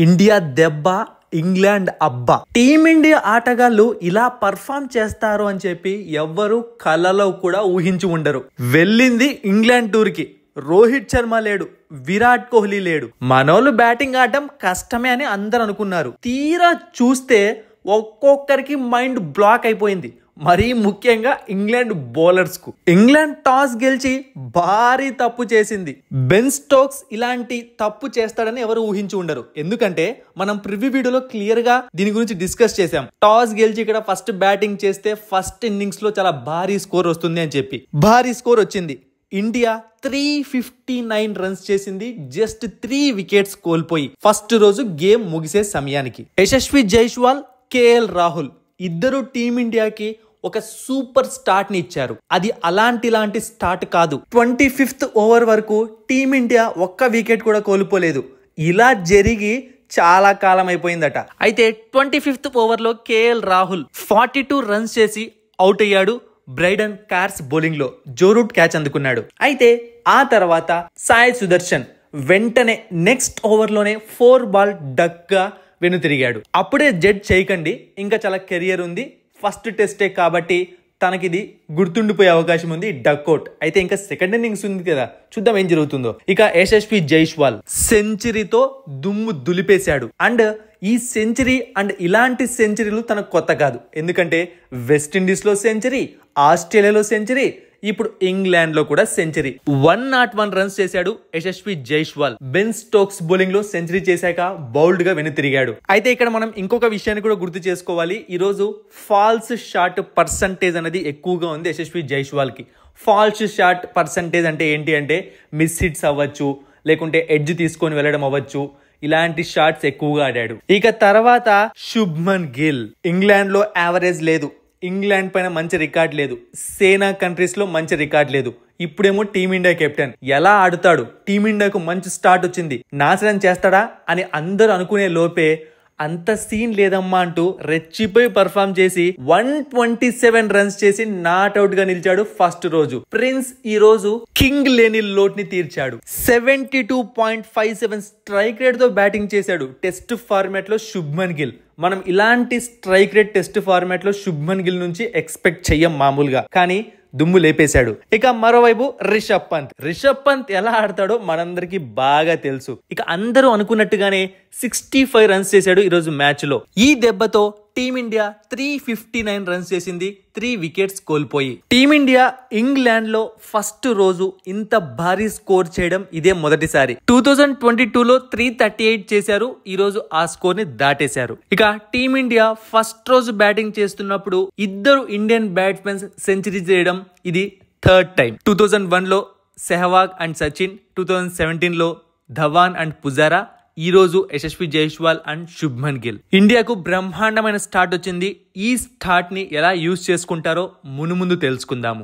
India దెబ్బ, England అబ్బా. Team India ఆటగాళ్లు ఇలా పర్ఫామ్ చేస్తారు అని చెప్పి ఎవ్వరు కలలో కూడా ఊహించి ఉండరు. వెళ్ళింది ఇంగ్లాండ్ టూర్ కి. రోహిత్ శర్మ లేడు, విరాట్ కోహ్లీ లేడు. మనోళ్ళు బ్యాటింగ్ ఆడటం కష్టమే అని అందరు అనుకున్నారు. తీరా చూస్తే ఒక్కొక్కరికి మైండ్ బ్లాక్ అయిపోయింది. మరీ ముఖ్యంగా ఇంగ్లాండ్ బౌలర్స్ కు. ఇంగ్లాండ్ టాస్ గెలిచి భారీ తప్పు చేసింది. బెన్ స్టోక్స్ ఇలాంటి తప్పు చేస్తాడని ఎవరు ఊహించి ఉండరు. ఎందుకంటే మనం ప్రివ్యూ వీడియోలో క్లియర్ గా దీని గురించి డిస్కస్ చేసాం. టాస్ గెలిచి ఇక్కడ ఫస్ట్ బ్యాటింగ్ చేస్తే ఫస్ట్ ఇన్నింగ్స్ లో చాలా భారీ స్కోర్ వస్తుంది అని చెప్పి. భారీ స్కోర్ వచ్చింది. ఇండియా 359 రన్స్ చేసింది, జస్ట్ 3 వికెట్స్ కోల్పోయి. ఫస్ట్ రోజు గేమ్ ముగిసే సమయానికి యశస్వి జైస్వాల్, కేఎల్ రాహుల్ ఇద్దరు టీమిండియాకి ఒక సూపర్ స్టార్ట్ ని ఇచ్చారు. అది అలాంటి స్టార్ట్ కాదు. 25th ఓవర్ వరకు టీమిండియా ఒక్క వికెట్ కూడా కోల్పోలేదు. ఇలా జరిగి చాలా కాలం అయిపోయిందట. అయితే 25th ఓవర్ లో కేఎల్ రాహుల్ 42 రన్స్ చేసి అవుట్ అయ్యాడు. బ్రైడన్ కార్స్ బౌలింగ్ లో జో రూట్ క్యాచ్ అందుకున్నాడు. అయితే ఆ తర్వాత సాయి సుదర్శన్ వెంటనే నెక్స్ట్ ఓవర్ లోనే 4 బాల్ డక్ గా వెనుతిరిగాడు. అప్పుడే జడ్జ్ చేయకండి, ఇంకా చాలా కెరియర్ ఉంది, ఫస్ట్ టెస్టే కాబట్టి తనకిది గుర్తుండిపోయే అవకాశం ఉంది, డక్అవుట్. అయితే ఇంకా సెకండ్ ఇన్నింగ్స్ ఉంది కదా, చూద్దాం ఏం జరుగుతుందో. ఇక యశస్వి జైస్వాల్ సెంచరీతో దుమ్ము దులిపేశాడు. అండ్ ఈ సెంచరీ అండ్ ఇలాంటి సెంచరీలు తనకు కొత్త కాదు. ఎందుకంటే వెస్టిండీస్ లో సెంచరీ, ఆస్ట్రేలియాలో సెంచరీ, ఇప్పుడు ఇంగ్లాండ్ లో కూడా సెంచరీ. 101 రన్స్ చేశాడు Yashasvi Jaiswal. Ben Stokes bowling లో సెంచరీ చేశాక బౌల్డ్ గా వెనుతిరిగాడు. అయితే ఇక్కడ మనం ఇంకొక విషయాన్ని కూడా గుర్తు చేసుకోవాలి. ఈ రోజు ఫాల్స్ షాట్ పర్సంటేజ్ అనేది ఎక్కువగా ఉంది యశస్వి జైస్వాల్ కి. ఫాల్స్ షాట్ పర్సంటేజ్ అంటే ఏంటి అంటే మిస్ హిట్స్ అవ్వచ్చు, లేకుంటే ఎడ్జ్ తీసుకొని వెళ్ళడం అవ్వచ్చు. ఇలాంటి షాట్స్ ఎక్కువగా ఆడాడు. ఇక తర్వాత శుభ్మన్ గిల్. ఇంగ్లాండ్ లో యావరేజ్ లేదు, ఇంగ్లాండ్ పైన మంచి రికార్డ్ లేదు, సేనా కంట్రీస్ లో మంచి రికార్డ్ లేదు. ఇప్పుడేమో టీమిండియా కెప్టెన్. ఎలా ఆడుతాడు? టీమిండియాకు మంచి స్టార్ట్ వచ్చింది, నాశనం చేస్తాడా అని అందరూ అనుకునే లోపే అంత సీన్ లేదమ్మా అంటూ రెచ్చిపోయి పర్ఫామ్ చేసి 127 రన్స్ చేసి నాట్అవుట్ గా నిలిచాడు ఫస్ట్ రోజు. ప్రిన్స్ ఈ రోజు కింగ్ లేని లోట్ ని తీర్చాడు. 72.57 స్ట్రైక్ రేట్ తో బ్యాటింగ్ చేశాడు టెస్ట్ ఫార్మాట్ లో శుభ్మన్ గిల్. మనం ఇలాంటి స్ట్రైక్ రేట్ టెస్ట్ ఫార్మాట్ లో శుభ్మన్ గిల్ నుంచి ఎక్స్పెక్ట్ చెయ్యం మామూలుగా, కానీ దుమ్ము లేపేశాడు. ఇక మరోవైపు రిషబ్ పంత్ ఎలా ఆడతాడో మనందరికి బాగా తెలుసు. ఇక అందరూ అనుకున్నట్టుగానే 65 రన్స్ చేశాడు ఈ రోజు మ్యాచ్ లో. ఈ దెబ్బతో టీమిండియా 359 రన్స్ చేసింది, 3 వికెట్స్ కోల్పోయి. టీమిండియా ఇంగ్లాండ్ లో ఫస్ట్ రోజు ఇంత భారీ స్కోర్ చేయడం ఇదే మొదటిసారి. 2022లో 338 చేశారు, ఈ రోజు ఆ స్కోర్ ని దాటేశారు. ఇక టీమిండియా ఫస్ట్ రోజు బ్యాటింగ్ చేస్తున్నప్పుడు ఇద్దరు ఇండియన్ బ్యాట్స్మెన్స్ సెంచరీ చేయడం ఇది థర్డ్ టైం. 2001లో సెహ్వాగ్ అండ్ సచిన్, 2017లో ధవాన్ అండ్ పుజారా, ఈ రోజు యశస్వి జైస్వాల్ అండ్ శుభ్మన్ గిల్. ఇండియాకు బ్రహ్మాండమైన స్టార్ట్ వచ్చింది. ఈ స్టార్ట్ ని ఎలా యూజ్ చేసుకుంటారో మునుముందు తెలుసుకుందాము.